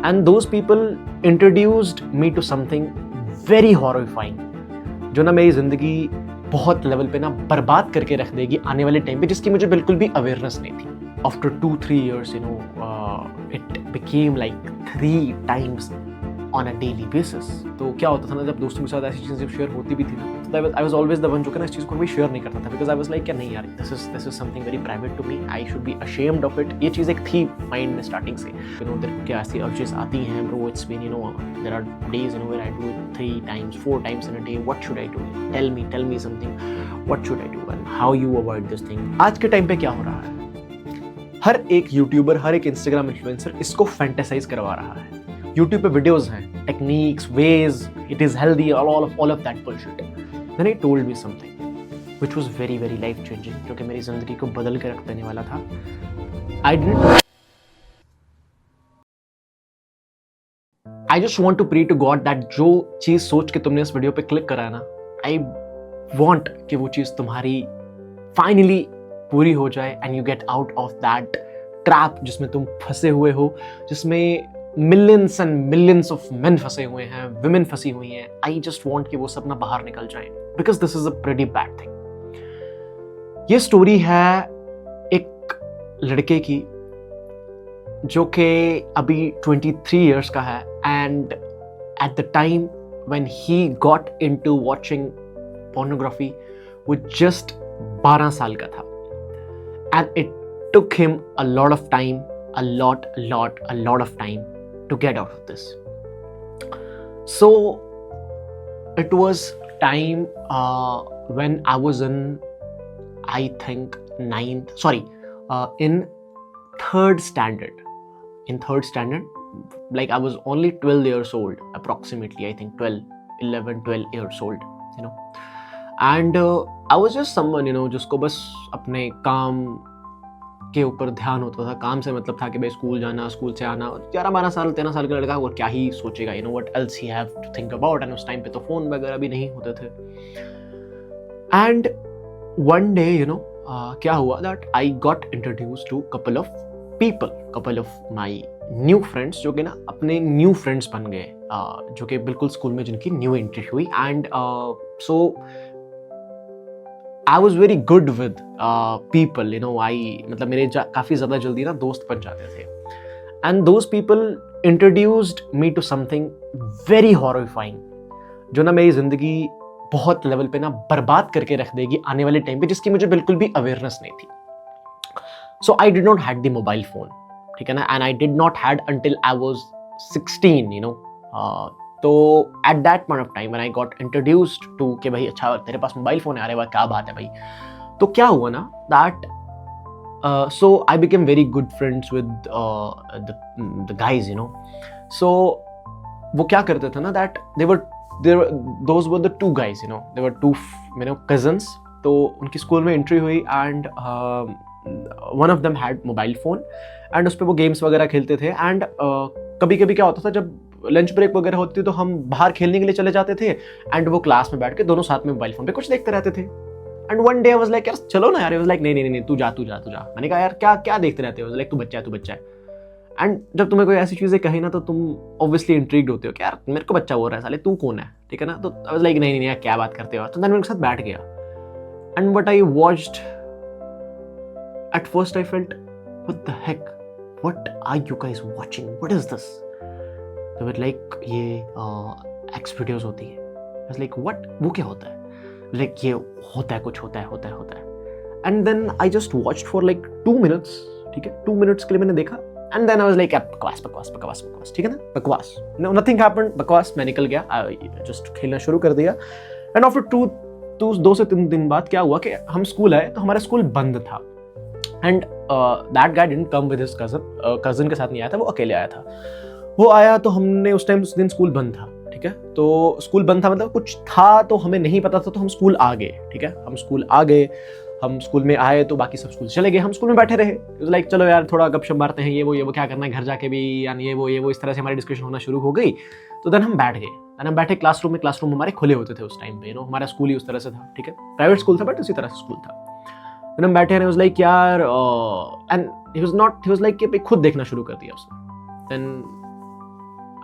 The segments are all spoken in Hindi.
And those people introduced me to something very horrifying, जो ना मेरी जिंदगी बहुत लेवल पे ना बर्बाद करके रख देगी आने वाले टाइम पे, जिसकी मुझे बिल्कुल भी अवेयरनेस नहीं थी. After 2-3 years, it became like 3 times on a daily basis. तो क्या होता था ना, जब दोस्तों के साथ ऐसी चीज़ें जब शेयर होती भी थी ना, तो I was always the one जो कि ना इस चीज़ को कभी शेयर नहीं करता था, बिकॉज आई वाज लाइक क्या नहीं यार, this is something very private to me, I should be ashamed of it. ये चीज़ एक थी माइंड में स्टार्टिंग से. तेरे को क्या ऐसी अर्जेस आती हैं bro, it's been there are days where I do it 3 times 4 times in a day. What should I do? Tell me something. What should I do and how you avoid this thing? आज के टाइम पे क्या हो रहा है, हर एक यूट्यूबर, हर एक इंस्टाग्राम इन्फ्लुएंसर इसको फैंटेसाइज करवा रहा है. यूट्यूब पे वीडियोस हैं, techniques, ways, it is healthy, all of that bullshit. Then he told me something which was very very life changing, जो कि मेरी जिंदगी को बदल के रख देने वाला था. I just want to pray to God that जो चीज सोच के तुमने इस वीडियो पे क्लिक करा है ना, आई वॉन्ट कि वो चीज तुम्हारी फाइनली पूरी हो जाए and you get out of that trap जिसमें तुम फंसे हुए हो, जिसमें millions and millions of main फंसे हुए हैं, विमेन फंसी हुई हैं. आई जस्ट वांट कि वो सब ना बाहर निकल जाए, because this is a pretty bad thing. ये स्टोरी है एक लड़के की जो कि अभी 23 years का है, and at the time when he got into watching pornography वो जस्ट 12 साल का था. And it took him a lot of time, a lot of time to get out of this. So it was time when I was in, I think in third standard. In third standard, like I was only 12 years old, approximately, I think 11-12 years old, and I was just someone, जिसको बस अपने काम के ऊपर ध्यान होता था. काम से मतलब था कि भाई स्कूल जाना, स्कूल से आना. 11-12 साल 13 साल का लड़का वो क्या ही सोचेगा, what else he have to think about. And उस टाइम पे तो फोन वगैरह भी नहीं होते थे. एंड one day, क्या हुआ that I got introduced to couple of my new friends, जो कि ना अपने न्यू फ्रेंड्स बन गए, जो कि बिल्कुल स्कूल में जिनकी न्यू एंट्री हुई. And so I was very good with people, मतलब मेरे काफ़ी ज़्यादा जल्दी ना दोस्त बन जाते थे. And those people introduced me to something very horrifying, जो ना मेरी ज़िंदगी बहुत लेवल पे ना बर्बाद करके रख देगी आने वाले टाइम पे, जिसकी मुझे बिल्कुल भी अवेयरनेस नहीं थी. So I did not had the mobile phone, ठीक है ना, and I did not had until I was 16, तो at that point of time when I got introduced to कि भाई अच्छा तेरे पास मोबाइल फोन है, अरे वाह क्या बात है भाई. तो क्या हुआ ना that so I became very good friends with the guys, so वो क्या करते थे ना that those were the 2 guys, they were 2 cousins. तो उनकी स्कूल में एंट्री हुई and one of them had mobile phone and उस पर वो गेम्स वगैरह खेलते थे. एंड कभी कभी क्या होता था, जब लंच ब्रेक वगैरह होती थी तो हम बाहर खेलने के लिए चले जाते थे एंड वो क्लास में बैठ के दोनों साथ में मोबाइल फोन पे कुछ देखते रहते थे. And one day I was like यार चलो ना यार. आई वाज लाइक नहीं तू जा. मैंने कहा यार क्या देखते रहते हो, लाइक तू बच्चा है. एंड जब तुम्हें कोई ऐसी चीजें कही ना तो तुम ऑब्वियसली इंट्रिग्ड होते हो कि यार मेरे को बच्चा बोल रहा है, साले तू कौन है, ठीक है ना. तो आई वाज लाइक नहीं यार क्या बात करते हो. तो मैं उनके साथ बैठ गया and what I watched at first I felt what the heck, what are you guys watching, what is this. तो फिर लाइक ये एक्स वीडियोस होती है. बस लाइक व्हाट, वो क्या होता है, लाइक ये होता है कुछ होता है. And then I just watched for like 2 minutes, ठीक है. 2 minutes के लिए मैंने देखा and then I was like बकवास, ठीक है ना, बकवास. नथिंग हैपेंड, बकवास. मैं निकल गया, जस्ट खेलना शुरू कर दिया. एंड आफ्टर 2 से 3 दिन बाद क्या हुआ कि हम स्कूल आए तो हमारा स्कूल बंद था. And that guy didn't come with his cousin के साथ नहीं आया था, वो अकेले आया था. वो आया तो हमने उस दिन स्कूल बंद था, ठीक है. तो स्कूल बंद था मतलब कुछ था तो हमें नहीं पता था, तो हम स्कूल आ गए, ठीक है. हम स्कूल में आए तो बाकी सब स्कूल चले गए, हम स्कूल में बैठे रहे. लाइक चलो यार थोड़ा गपशप मारते हैं, ये वो क्या करना है घर जाके भी, यानी ये वो इस तरह से हमारी डिस्कशन होना शुरू हो गई. तो देन हम बैठ गए. हम बैठे क्लासरूम हमारे खुले होते थे उस टाइम पे, हमारा स्कूल ही उस तरह से था, ठीक है. प्राइवेट स्कूल था बट उसी तरह से स्कूल था. देन हम बैठे रहे, लाइक यार एंड ही वाज लाइक कि खुद देखना शुरू कर दिया उसने. देन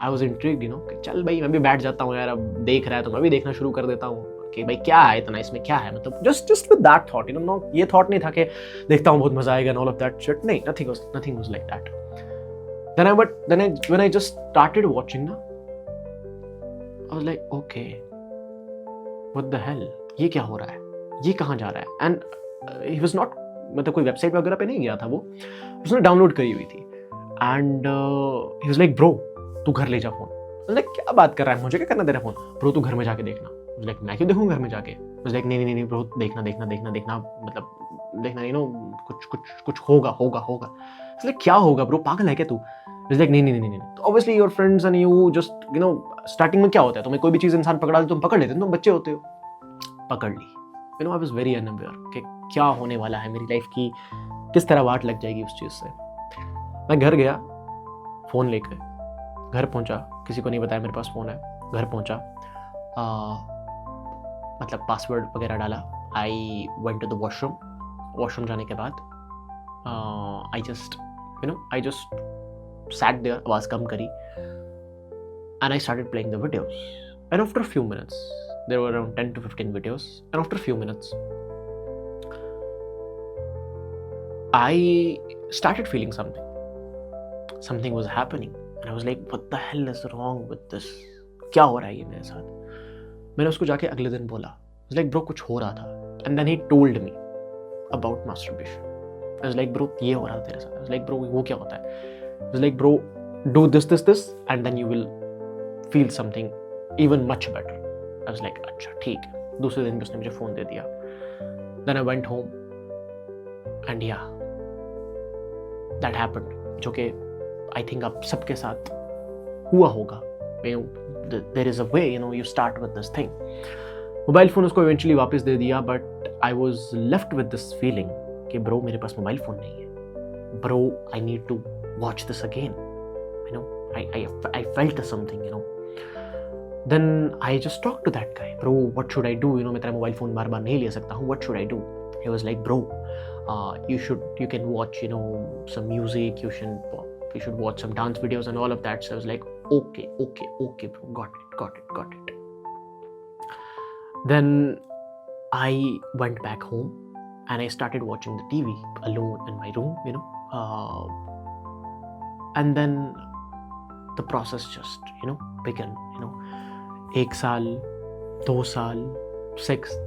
आई वॉज इंट्रिग्ड, कि चल भाई मैं भी बैठ जाता हूँ यार, अब देख रहा है तो मैं भी देखना शुरू कर देता हूँ कि भाई क्या है इतना, इसमें क्या है, मतलब just with that thought, no ये थॉट नहीं था कि देखता हूँ बहुत मजा आएगा and all of that shit, नहीं, nothing was like that. When I just started watching ना, I was like, okay, what the hell, ये क्या हो रहा है, ये कहाँ जा रहा है, एंड he was not, मतलब कोई वेबसाइट वगैरह पे नहीं गया था, वो उसने डाउनलोड करी हुई थी, and he was like, bro तू घर ले जा फोन. लाइक क्या बात कर रहा है, मुझे क्या करना तेरा फोन, ब्रो तू घर में जाके देखना. लाइक मैं क्यों देखूँ घर में जाके, लाइक नहीं ब्रो देखना, मतलब देखना, कुछ होगा. लाइक क्या होगा ब्रो, पागल है क्या तू. लाइक नहीं. तो obviously your friends and you just starting में क्या होता है, तुम्हें कोई भी चीज़ इंसान पकड़ा दे तुम पकड़ लेते हो, तुम बच्चे होते हो, पकड़ ली. आई वाज वेरी अनअवेयर कि क्या होने वाला है मेरी लाइफ की, किस तरह वाट लग जाएगी उस चीज़ से. मैं घर गया फ़ोन लेकर, घर पहुंचा, किसी को नहीं बताया मेरे पास फ़ोन है, घर पहुंचा, मतलब पासवर्ड वगैरह डाला. I went to the washroom जाने के बाद आई जस्ट sat there, आवाज़ कम करी, and I started playing the videos. And after a few minutes, there were around 10 to 15 videos, and after a few minutes, I started feeling something. Something was happening, and I was like, what the hell is wrong with this? क्या हो रहा है ये मेरे साथ. मैंने उसको जाके अगले दिन बोला, I was like, bro कुछ हो रहा था. And then he told me about masturbation. I was like, bro ये हो रहा था तेरे साथ. I was like, bro वो क्या होता है. I was like, bro, do this, and then you will feel something even much better. I was like, अच्छा ठीक है. दूसरे दिन भी उसने मुझे फ़ोन दे दिया. Then I went home, and yeah, that happened. जो कि I think अब सबके साथ हुआ होगा. There is a way, you start with this thing. Mobile phone उसको eventually वापस दे दिया, but I was left with this feeling कि bro मेरे पास मोबाइल फ़ोन नहीं है. Bro, I need to watch this again. I felt something, Then I just talked to that guy. Bro, what should I do? मैं तेरा मोबाइल फ़ोन बार बार नहीं ले सकता हूँ. What should I do? He was like, bro, you can watch, some music. You should watch some dance videos and all of that. So I was like, okay, bro, got it. Then I went back home and I started watching the TV alone in my room, and then the process just, began, 1 साल, 2 साल, 6th,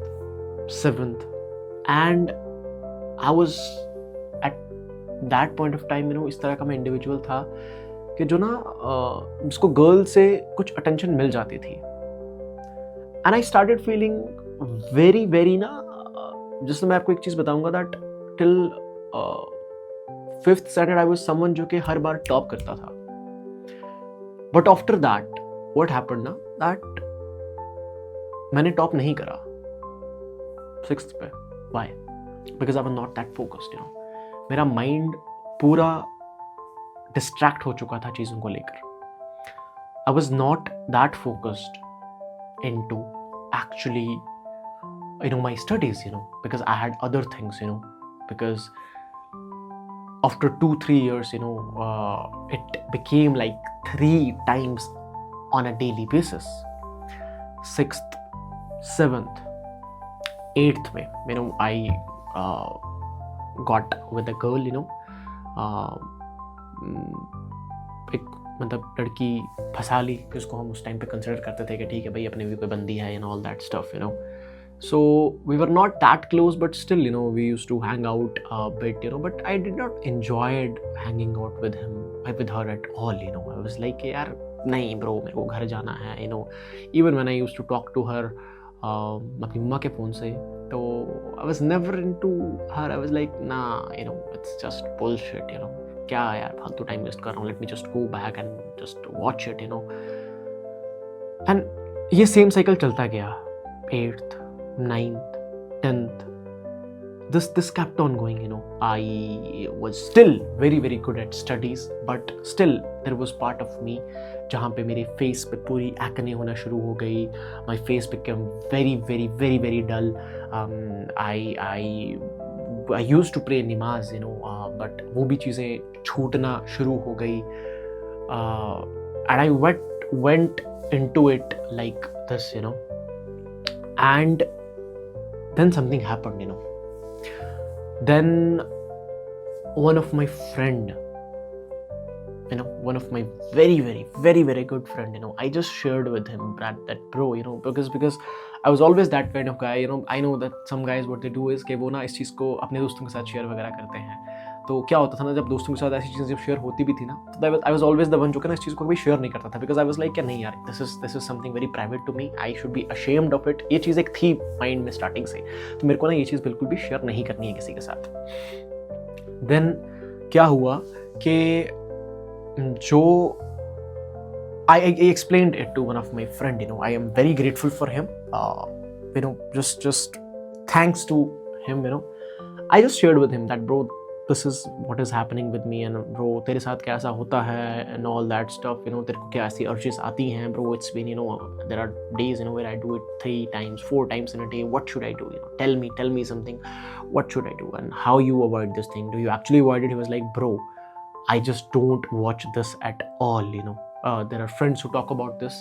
7th, and I was at that point of time, इस तरह का मैं इंडिविजुअल था कि जो ना जिसको गर्ल से कुछ अटेंशन मिल जाती थी, and I started feeling very very ना, जैसे मैं आपको एक चीज़ बताऊंगा, that till 5th standard I was someone जो कि हर बार टॉप करता था. But after that, what happened ना, that मैंने टॉप नहीं करा 6th पे. Why? Because I was not that focused, मेरा माइंड पूरा डिस्ट्रैक्ट हो चुका था चीज़ों को लेकर. I was not that focused into actually, my studies, because I had other things, because after 2-3 years, it became like 3 times on a daily basis. 6th, 7th, 8th में, I got with a girl, एक मतलब लड़की फंसा ली, जिसको हम उस टाइम पे कंसिडर करते थे कि ठीक है भाई अपने भी कोई बंदी है, all that stuff, So we were not that close, but still, we used to hang out a bit, but I did not enjoy hanging out with her at all, I was like, यार नहीं bro, मेरे को घर जाना है, even when I used to talk to her अपनी मम्मा के फ़ोन से, तो I was never into her. I was like, nah, it's just bullshit, क्या यार फालतू टाइम वेस्ट कर रहा हूँ, let me just go back and just watch it, and ये सेम साइकिल चलता गया. 8th, 9th, 10th, this kept on going, I was still very very good at studies, but still there was part of me जहाँ पे मेरे फेस पे पूरी एक्ने होना शुरू हो गई. My face became very very very very dull. I used to pray नमाज, but वो भी चीज़ें छूटना शुरू हो गई. And I went into it like this, and then something happened. Then one of my friend, one of my very, very, very, very good friend, I just shared with him that bro, because I was always that kind of guy, I know that some guys what they do is कि वो ना इस चीज़ को अपने दोस्तों के साथ शेयर वगैरह करते हैं. तो क्या होता था ना, जब दोस्तों के साथ ऐसी चीज़ें जब शेयर होती भी थी ना, तो I was always the one जो कि ना इस चीज़ को कभी शेयर नहीं करता था, बिकॉज आई वाज लाइक क्या नहीं यार, this is something very private to me, I should be ashamed of it. ये चीज़ एक थी माइंड में स्टार्टिंग से, तो मेरे को ना ये चीज़ बिल्कुल भी शेयर नहीं करनी है किसी के साथ. देन क्या हुआ कि जो I explained it to one of my friend, I am very grateful for him, just thanks to him, I just shared with him that bro, this is what is happening with me, and bro तेरे साथ कैसा होता है and all that stuff, तेरे को क्या ऐसी urges आती हैं bro, it's been, there are days, where I do it 3 times 4 times in a day, what should I do, tell me something, what should I do, and how you avoid this thing, do you actually avoid it? He was like, bro, I just don't watch this at all, there are friends who talk about this.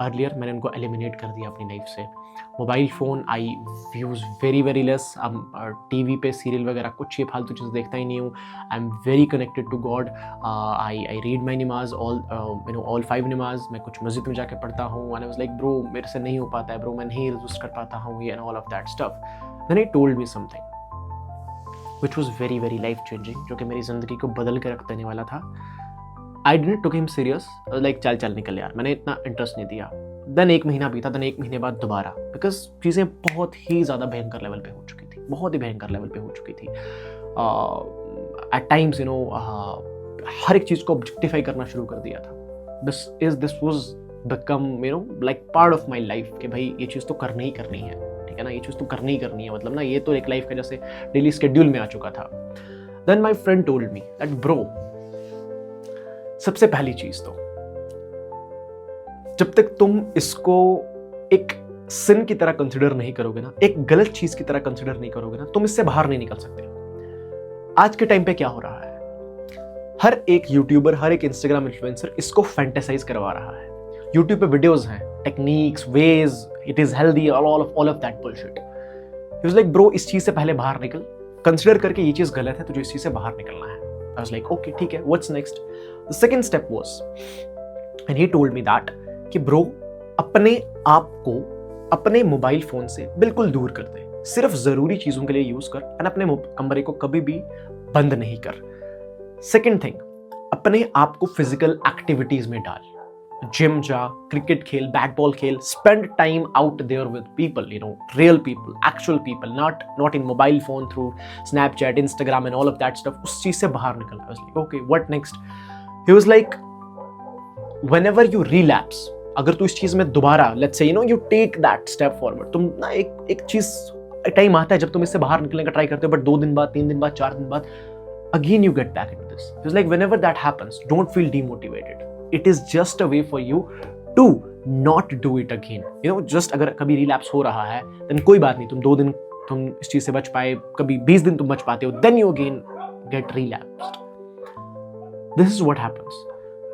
Earlier मैंने उनको एलिमिनेट कर दिया अपनी लाइफ से. Mobile phone I use very very less. अब टीवी पे सीरियल वगैरह कुछ ये फालतू चीज़ देखता ही नहीं हूँ. I am very connected to God. I read my namaz all 5 नमाज. मैं कुछ मस्जिद में जाके पढ़ता हूँ. And I was like bro, मेरे से नहीं हो पाता है ब्रो, मैं नहीं रजिस्ट कर पाता हूँ ये and all of that stuff. Then he told me something which was very very life changing, जो कि मेरी ज़िंदगी को बदल के रख देने वाला था. I didn't took him serious, like चल निकल यार, मैंने इतना इंटरेस्ट नहीं दिया. देन 1 महीना बीता, देन 1 महीने बाद दोबारा, बिकॉज चीज़ें बहुत ही ज़्यादा भयंकर लेवल पे हो चुकी थी, बहुत ही भयंकर लेवल पे हो चुकी थी. एट टाइम्स हर एक चीज़ को ऑब्जेक्टिफाई करना शुरू कर दिया था. This was become like part of my life कि भाई ये चीज़ तो करनी ही करनी है, ठीक है ना, ये चीज़ तो करनी ही करनी है, मतलब ना ये तो एक लाइफ का जैसे डेली स्केड्यूल में आ चुका था. Then my friend told me that bro, सबसे पहली चीज तो जब तक तुम इसको एक सिन की तरह कंसिडर नहीं करोगे ना, एक गलत चीज की तरह कंसिडर नहीं करोगे ना, तुम इससे बाहर नहीं निकल सकते. आज के टाइम पे क्या हो रहा है, हर एक यूट्यूबर, हर एक इंस्टाग्राम इन्फ्लुएंसर इसको फैंटेसाइज करवा रहा है. यूट्यूब पे वीडियोस हैं, techniques, ways, it is healthy, all of that bullshit. He was like bro, इस चीज से पहले बाहर निकल, कंसिडर करके ये चीज गलत है, तुझे इस चीज से बाहर निकलना है. I was like, okay, ठीक है, what's next? The second step was, and he told me that कि bro, अपने आप को अपने मोबाइल फोन से बिल्कुल दूर कर दे, सिर्फ जरूरी चीजों के लिए यूज कर, और अपने कमरे को कभी भी बंद नहीं कर. सेकेंड थिंग, अपने आप को फिजिकल एक्टिविटीज में डाल, जिम जा, क्रिकेट खेल, बैट बॉल खेल, spend time out there with people, real people, actual people, not in mobile phone through Snapchat, Instagram and all of that stuff. उस चीज से बाहर निकल. I was like okay, what next? He was like, whenever you relapse, अगर तू इस चीज में दोबारा, let's say you take that step forward, तुम ना एक चीज टाइम आता है जब तुम इससे बाहर निकलने का ट्राई करते हो, बट 2 दिन बाद, 3 दिन बाद, 4 दिन बाद again you get back into this. He was like, whenever that happens, don't feel demotivated. It is just a way for you to not do it again. Just अगर कभी relapse हो रहा है, then कोई बात नहीं, तुम 2 दिन तुम इस चीज से बच पाए, कभी 20 दिन तुम बच पाते हो, then you again get relapsed. This is what happens.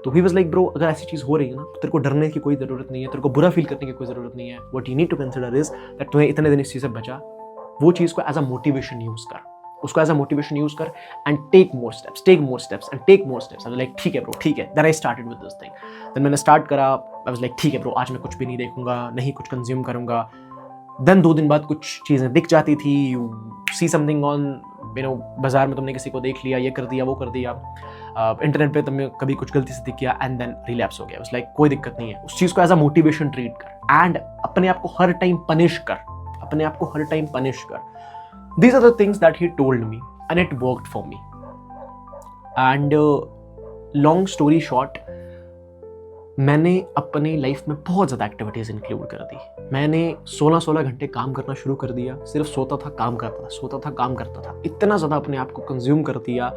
तो he was like, bro, अगर ऐसी चीज हो रही है ना, तो तेरे को डरने की कोई जरूरत नहीं है, तेरे को बुरा फील करने की कोई जरूरत नहीं है. What you need to consider is that तुम्हें इतने दिन इस चीज से बचा, वो चीज को एज अ मोटिवेशन यूज कर, उसको एज अ मोटिवेशन यूज कर, and take more steps. Like ठीक है ब्रो, ठीक है. Then I started with this thing. Then मैंने स्टार्ट करा. आई वाज लाइक ठीक है ब्रो, आज मैं कुछ भी नहीं देखूंगा, नहीं कुछ कंज्यूम करूंगा. देन 2 दिन बाद कुछ चीज़ें दिख जाती थी. यू सी समथिंग ऑन बाजार में, तुमने किसी को देख लिया, ये कर दिया, वो कर दिया, इंटरनेट पे तुमने कभी कुछ गलती से दिख गया, एंड देन रिलैप्स हो गया. उस लाइक कोई दिक्कत नहीं है, उस चीज़ को एज अ मोटिवेशन ट्रीट कर, एंड अपने आप को हर टाइम पनिश कर. These are the things that he told me, and it worked for me. And long story short, मैंने अपनी लाइफ में बहुत ज़्यादा एक्टिविटीज़ इंक्लूड कर दी. मैंने 16 घंटे काम करना शुरू कर दिया. सिर्फ सोता था, काम करता था. इतना ज़्यादा अपने आप को कंज्यूम कर दिया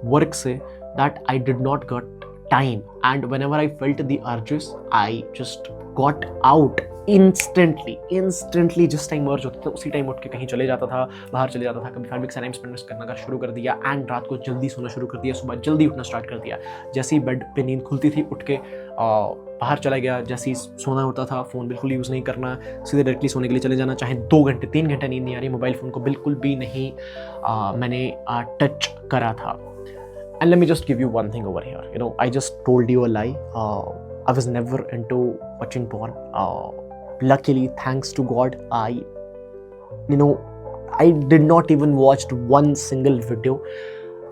वर्क से, that I did not gate time, and whenever I felt the urges, I just got out instantly. जिस टाइम अर्ज होता था उसी टाइम उठ के कहीं चले जाता था, बाहर चले जाता था, कभी फैमिली के साथ टाइम स्पेंड करना का शुरू कर दिया, एंड रात को जल्दी सोना शुरू कर दिया, सुबह जल्दी उठना स्टार्ट कर दिया। जैसे ही बेड पे नींद खुलती थी उठ के बाहर चला गया, जैसे ही सोना होता था फ़ोन बिल्कुल यूज़ नहीं करना, सीधे डायरेक्टली सोने के लिए चले जाना, चाहे 2 घंटे 3 घंटे नींद नहीं आ रही, मोबाइल फ़ोन को बिल्कुल भी नहीं मैंने टच करा था। And let me just give you one thing over here. You know, I just told you a lie. I was never into watching porn. Luckily, thanks to God, I did not even watched one single video.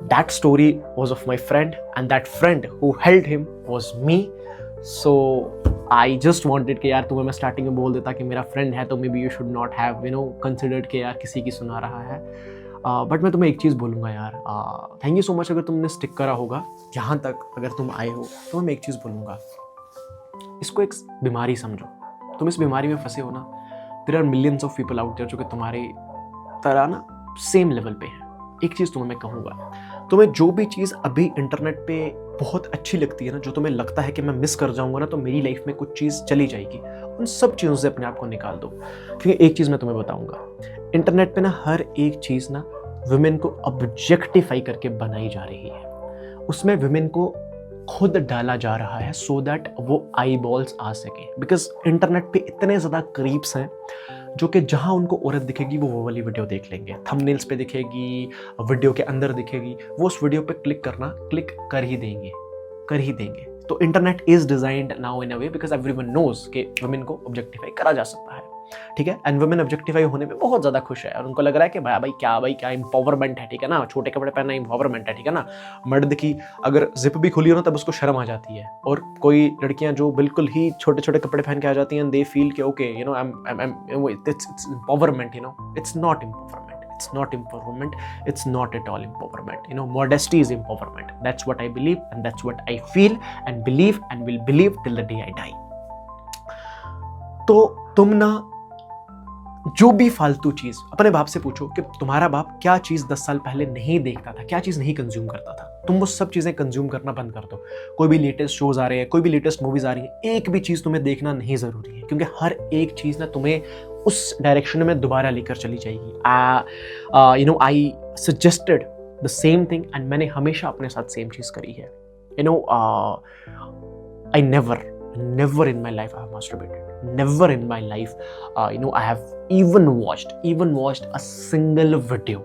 That story was of my friend, and that friend who held him was me. So I just wanted कि यार तुम्हें मैं स्टार्टिंग में बोल देता कि मेरा फ्रेंड है, तो may be you should not have considered कि यार किसी की सुना रहा है। बट मैं तुम्हें एक चीज़ बोलूँगा यार, थैंक यू सो मच अगर तुमने स्टिक करा होगा यहाँ तक, अगर तुम आए हो तो मैं एक चीज़ बोलूँगा, इसको एक बीमारी समझो। तुम इस बीमारी में फंसे हो ना, there are millions of people out there जो कि तुम्हारे तरह ना सेम लेवल पे हैं। एक चीज़ तुम्हें मैं कहूँगा, तुम्हें जो भी चीज़ अभी इंटरनेट पे बहुत अच्छी लगती है ना, जो तुम्हें लगता है कि मैं मिस कर जाऊँगा ना तो मेरी लाइफ में कुछ चीज़ चली जाएगी, उन सब चीज़ों से अपने आप को निकाल दो। क्योंकि एक चीज़ मैं तुम्हें बताऊँगा, इंटरनेट पे ना हर एक चीज़ ना वुमेन को ऑब्जेक्टिफाई करके बनाई जा रही है। उसमें वुमेन को खुद डाला जा रहा है सो दैट वो आई बॉल्स आ सके। बिकॉज इंटरनेट पे इतने ज़्यादा क्रीप्स हैं जो कि जहाँ उनको औरत दिखेगी वो वाली वीडियो देख लेंगे, थंबनेल्स पे दिखेगी, वीडियो के अंदर दिखेगी, वो उस वीडियो पे क्लिक कर ही देंगे। तो internet is designed now in a way because everyone knows कि वुमेन को ऑब्जेक्टिफाई करा जा सकता है, ठीक है। एंड वुमेन ऑब्जेक्टिफाई होने में बहुत ज़्यादा खुश है और उनको लग रहा है कि भाई क्या एम्पावरमेंट है, ठीक है ना। छोटे कपड़े पहनना एम्पावरमेंट है, ठीक है ना। मर्द की अगर जिप भी खुली हो ना तब उसको शर्म आ जाती है, और कोई लड़कियां जो बिल्कुल ही छोटे छोटे कपड़े पहन के आ जाती हैं, दे फील कि okay it's empowerment, it's not empowerment, it's not empowerment, it's not at all empowerment. Modesty is empowerment. That's what I believe, and that's what I feel and believe and will believe till the day I die. तो तुम ना जो भी फालतू चीज अपने बाप से पूछो कि तुम्हारा बाप क्या चीज 10 साल पहले नहीं देखता था, क्या चीज नहीं कंज्यूम करता था। तुम वो सब चीजें कंज्यूम करना बंद कर दो। कोई भी लेटेस्ट शोज आ रहे हैं, कोई भी लेटेस्ट मूवीज आ रही है, एक भी चीज तुम्हें देखना नहीं जरूरी है, क्योंकि हर एक चीज ना तुम्हें उस डायरेक्शन में दोबारा लेकर चली जाएगी। I suggested the same thing, and मैंने हमेशा अपने साथ सेम चीज करी है। आई never in my life I have masturbated. Never in my life I have even watched a single video.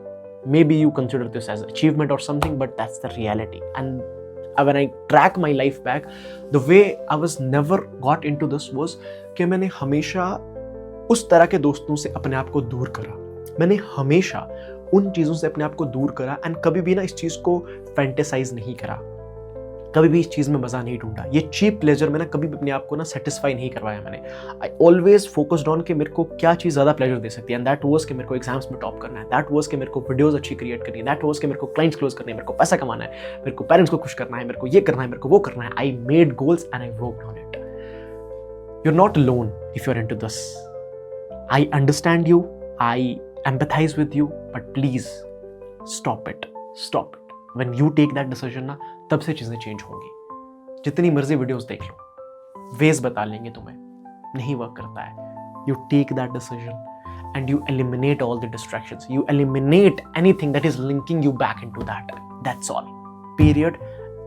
Maybe you consider this as achievement or something, but that's the reality. And when I track my life back, the way I was never got into this was कि मैंने हमेशा उस तरह के दोस्तों से अपने आप को दूर करा, मैंने हमेशा उन चीज़ों से अपने आप को दूर करा, एंड कभी भी ना इस चीज़ को फैंटेसाइज नहीं करा, कभी भी इस चीज़ में मज़ा नहीं ढूंढा। ये चीप प्लेजर में ना कभी भी अपने आप को ना सेटिस्फाई नहीं करवाया मैंने। आई ऑलवेज फोकस्ड ऑन कि मेरे को क्या चीज़ ज़्यादा प्लेजर दे सकती है, एंड दैट वाज कि मेरे को एग्जाम्स में टॉप करना है, दैट वाज कि मेरे को वीडियोस अच्छी क्रिएट करनी है, दैट वाज कि मेरे को क्लाइंट्स क्लोज करने हैं, मेरे को पैसा कमाना है, मेरे को पेरेंट्स को खुश करना है, मेरे को ये करना है, मेरे को वो करना है। I made goals and I worked on it. You are not alone if you are into this. I understand you, I empathise with you, but please stop it. When you take that decision ना, तब से चीज़ें चेंज होंगी। जितनी मर्जी वीडियोस देख लो, वेज बता लेंगे तुम्हें नहीं वर्क करता है। You take that decision and you eliminate all the distractions, you eliminate anything that is linking you back into that. That's all, period,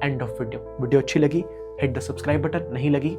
end of video. Video अच्छी लगी हिट द सब्सक्राइब बटन, नहीं लगी